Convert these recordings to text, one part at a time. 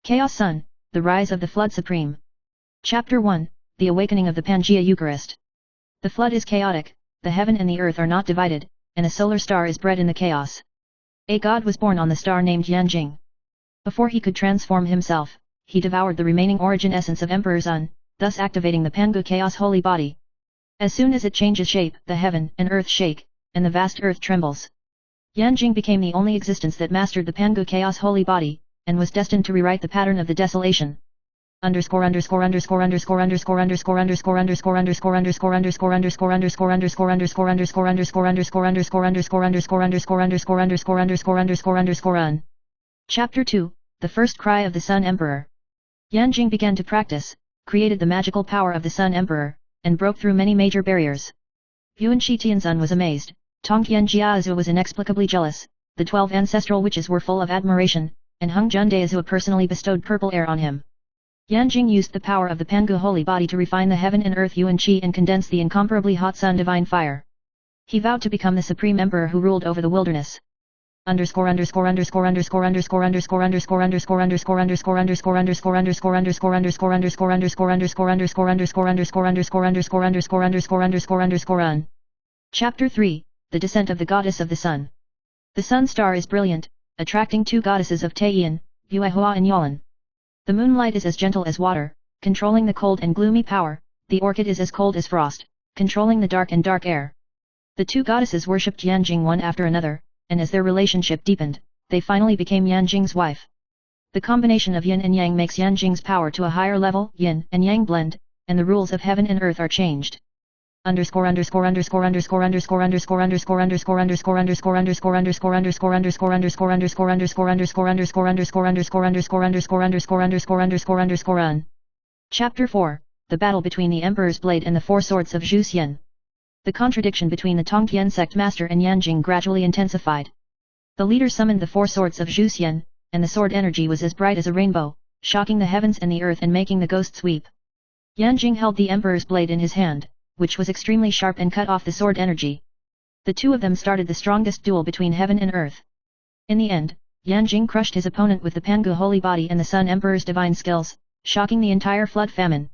Chaos Sun, The Rise of the Flood Supreme. Chapter 1, The Awakening of the Pangea Eucharist. The flood is chaotic, the heaven and the earth are not divided, and a solar star is bred in the chaos. A god was born on the star named Yanjing. Before he could transform himself, he devoured the remaining origin essence of Emperor Sun, thus activating the Pangu Chaos Holy Body. As soon as it changes shape, the heaven and earth shake, and the vast earth trembles. Yanjing became the only existence that mastered the Pangu Chaos Holy Body, and was destined to rewrite the pattern of the desolation. Chapter 2, The First Cry of the Sun Emperor. Yanjing began to practice, created the magical power of the Sun Emperor, and broke through many major barriers. Yuan Shi Tianzun was amazed, Tongtian Jiazu was inexplicably jealous, the 12 ancestral witches were full of admiration, and Hung Jun Daezu personally bestowed purple air on him. Yanjing used the power of the Pangu Holy Body to refine the heaven and earth Yuan Qi and condense the incomparably hot sun divine fire. He vowed to become the supreme emperor who ruled over the wilderness. Chapter 3, The Descent of the Goddess of the Sun. The sun star is brilliant, attracting two goddesses of Taiyan, Yuehua and Yalan. The moonlight is as gentle as water, controlling the cold and gloomy power, the orchid is as cold as frost, controlling the dark and dark air. The two goddesses worshipped Yanjing one after another, and as their relationship deepened, they finally became Yanjing's wife. The combination of yin and yang makes Yanjing's power to a higher level, yin and yang blend, and the rules of heaven and earth are changed. Chapter 4, The Battle between the Emperor's Blade and the Four Swords of Zhu Xian. The contradiction between the Tongtian sect master and Yanjing gradually intensified. The leader summoned the Four Swords of Zhu Xian, and the sword energy was as bright as a rainbow, shocking the heavens and the earth and making the ghosts weep. Yanjing held the Emperor's blade in his hand, which was extremely sharp and cut off the sword energy. The two of them started the strongest duel between heaven and earth. In the end, Yanjing crushed his opponent with the Pangu Holy Body and the Sun Emperor's divine skills, shocking the entire flood famine.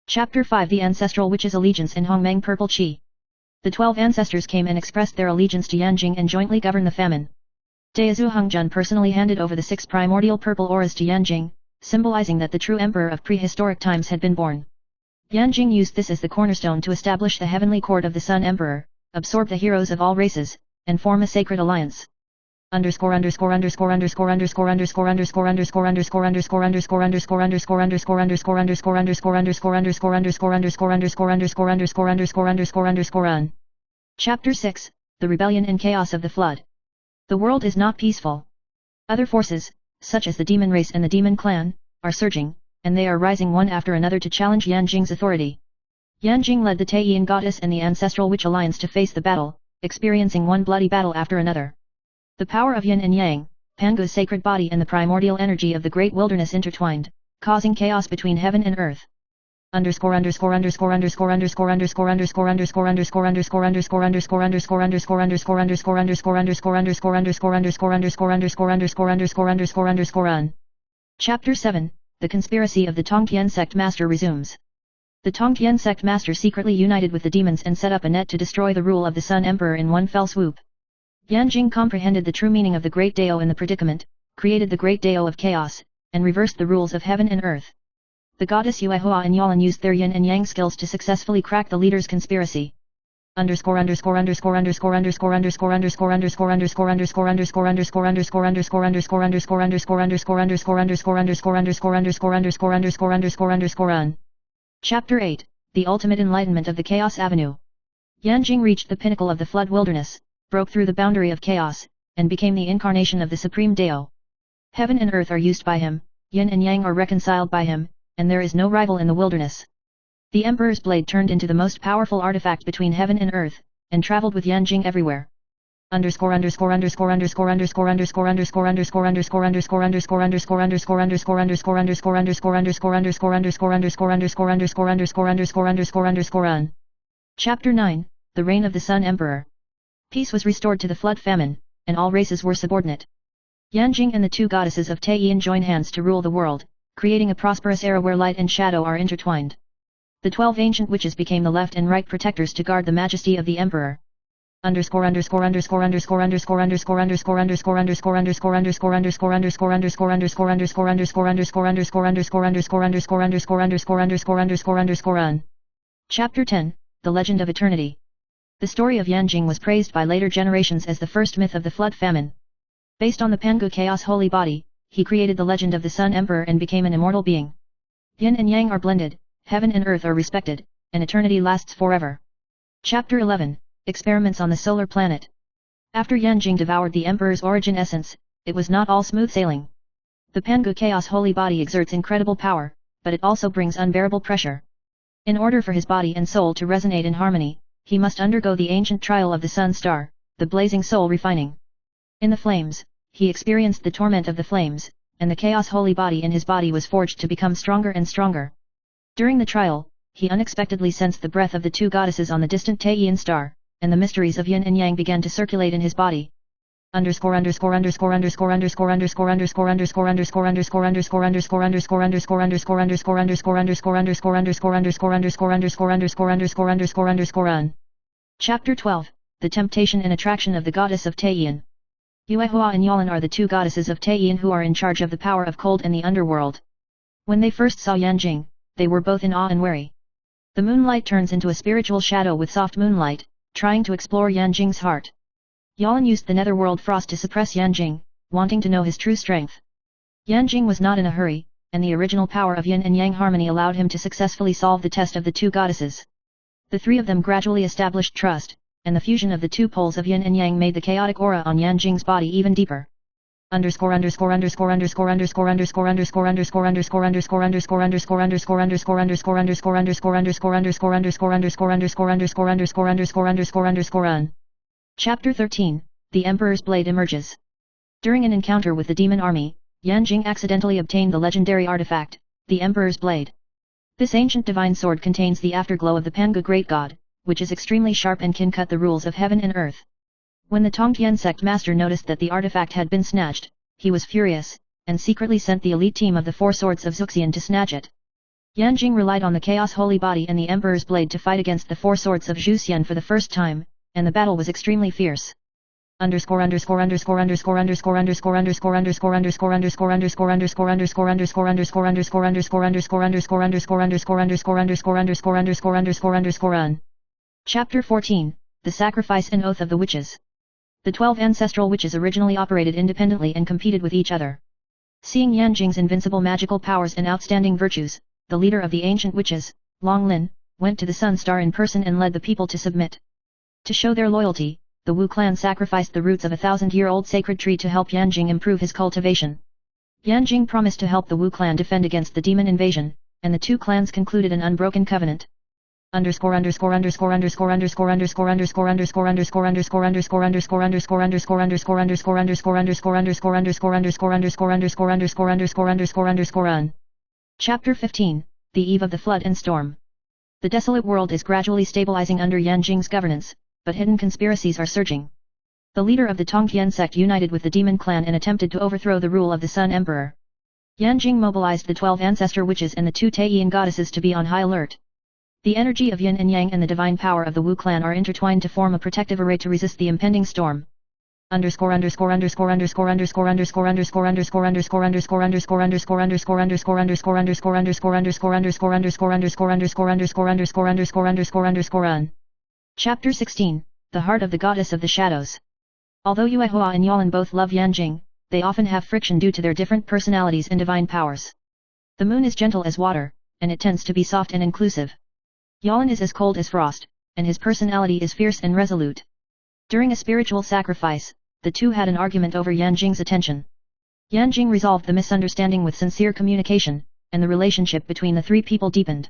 Chapter 5, The Ancestral Witch's Allegiance in Hongmeng Purple Qi. The 12 ancestors came and expressed their allegiance to Yanjing and jointly governed the famine. Daezu Hongjun personally handed over the 6 primordial purple auras to Yanjing, symbolizing that the true emperor of prehistoric times had been born. Yanjing used this as the cornerstone to establish the heavenly court of the Sun Emperor, absorb the heroes of all races, and form a sacred alliance. Chapter 6, The Rebellion and Chaos of the Flood. The world is not peaceful. Other forces, such as the demon race and the demon clan, are surging, and they are rising one after another to challenge Yanjing's authority. Yanjing led the Taiyan goddess and the ancestral witch alliance to face the battle, experiencing one bloody battle after another. The power of yin and yang, Pangu's sacred body and the primordial energy of the great wilderness intertwined, causing chaos between heaven and earth. Chapter 7, The Conspiracy of the Tongtian sect master resumes. The Tongtian sect master secretly united with the demons and set up a net to destroy the rule of the Sun Emperor in one fell swoop. Yanjing comprehended the true meaning of the Great Dao in the predicament, created the Great Dao of Chaos, and reversed the rules of heaven and earth. The goddess Yuehua and Yalan used their yin and yang skills to successfully crack the leader's conspiracy. Chapter 8, The Ultimate Enlightenment of the Chaos Avenue. Yanjing reached the pinnacle of the flood wilderness, broke through the boundary of chaos, and became the incarnation of the Supreme Dao. Heaven and earth are used by him, yin and yang are reconciled by him, and there is no rival in the wilderness. The Emperor's blade turned into the most powerful artifact between heaven and earth, and traveled with Yanjing everywhere. Chapter 9, The Reign of the Sun Emperor. Peace was restored to the flood famine, and all races were subordinate. Yanjing and the two goddesses of Taiyin join hands to rule the world, creating a prosperous era where light and shadow are intertwined. The 12 ancient witches became the left and right protectors to guard the majesty of the emperor. Chapter 10, The Legend of Eternity. The story of Yanjing was praised by later generations as the first myth of the flood famine. Based on the Pangu Chaos holy body, he created the legend of the Sun Emperor and became an immortal being. Yin and Yang are blended, heaven and earth are respected, and eternity lasts forever. Chapter 11, Experiments on the Solar Planet. After Yanjing devoured the Emperor's origin essence, it was not all smooth sailing. The Pangu Chaos holy body exerts incredible power, but it also brings unbearable pressure. In order for his body and soul to resonate in harmony, he must undergo the ancient trial of the sun star, the blazing soul refining. In the flames, he experienced the torment of the flames, and the chaos holy body in his body was forged to become stronger and stronger. During the trial, he unexpectedly sensed the breath of the two goddesses on the distant Taiyin star, and the mysteries of yin and yang began to circulate in his body. Chapter 12, The Temptation and Attraction of the Goddess of Taiyin. Yuehua and Yalan are the two goddesses of Taiyin who are in charge of the power of cold and the underworld. When they first saw Yanjing, they were both in awe and wary. The moonlight turns into a spiritual shadow with soft moonlight, trying to explore Yanjing's heart. Yalan used the netherworld frost to suppress Yanjing, wanting to know his true strength. Yanjing was not in a hurry, and the original power of yin and yang harmony allowed him to successfully solve the test of the two goddesses. The three of them gradually established trust, and the fusion of the two poles of yin and yang made the chaotic aura on Yanjing's body even deeper. Chapter 13, The Emperor's Blade Emerges. During an encounter with the demon army, Yanjing accidentally obtained the legendary artifact, the Emperor's Blade. This ancient divine sword contains the afterglow of the Pangu Great God, which is extremely sharp and can cut the rules of heaven and earth. When the Tongtian sect master noticed that the artifact had been snatched, he was furious, and secretly sent the elite team of the Four Swords of Zuxian to snatch it. Yanjing relied on the Chaos Holy Body and the Emperor's Blade to fight against the Four Swords of Zuxian for the first time, and the battle was extremely fierce. Chapter 14, The Sacrifice and Oath of the Witches. The 12 ancestral witches originally operated independently and competed with each other. Seeing Yanjing's invincible magical powers and outstanding virtues, the leader of the ancient witches, Long Lin, went to the Sun Star in person and led the people to submit. To show their loyalty, the Wu clan sacrificed the roots of a 1,000-year-old sacred tree to help Yanjing improve his cultivation. Yanjing promised to help the Wu clan defend against the demon invasion, and the two clans concluded an unbroken covenant. Chapter 15, The Eve of the Flood and Storm. The desolate world is gradually stabilizing under Yanjing's governance, but hidden conspiracies are surging. The leader of the Tongtian sect united with the demon clan and attempted to overthrow the rule of the Sun Emperor. Yanjing mobilized the 12 ancestor witches and the 2 Taiyin goddesses to be on high alert. The energy of yin and yang and the divine power of the Wu clan are intertwined to form a protective array to resist the impending storm. Chapter 16, The Heart of the Goddess of the Shadows. Although Yuehua and Yalan both love Yanjing, they often have friction due to their different personalities and divine powers. The moon is gentle as water, and it tends to be soft and inclusive. Yalan is as cold as frost, and his personality is fierce and resolute. During a spiritual sacrifice, the two had an argument over Yanjing's attention. Yanjing resolved the misunderstanding with sincere communication, and the relationship between the three people deepened.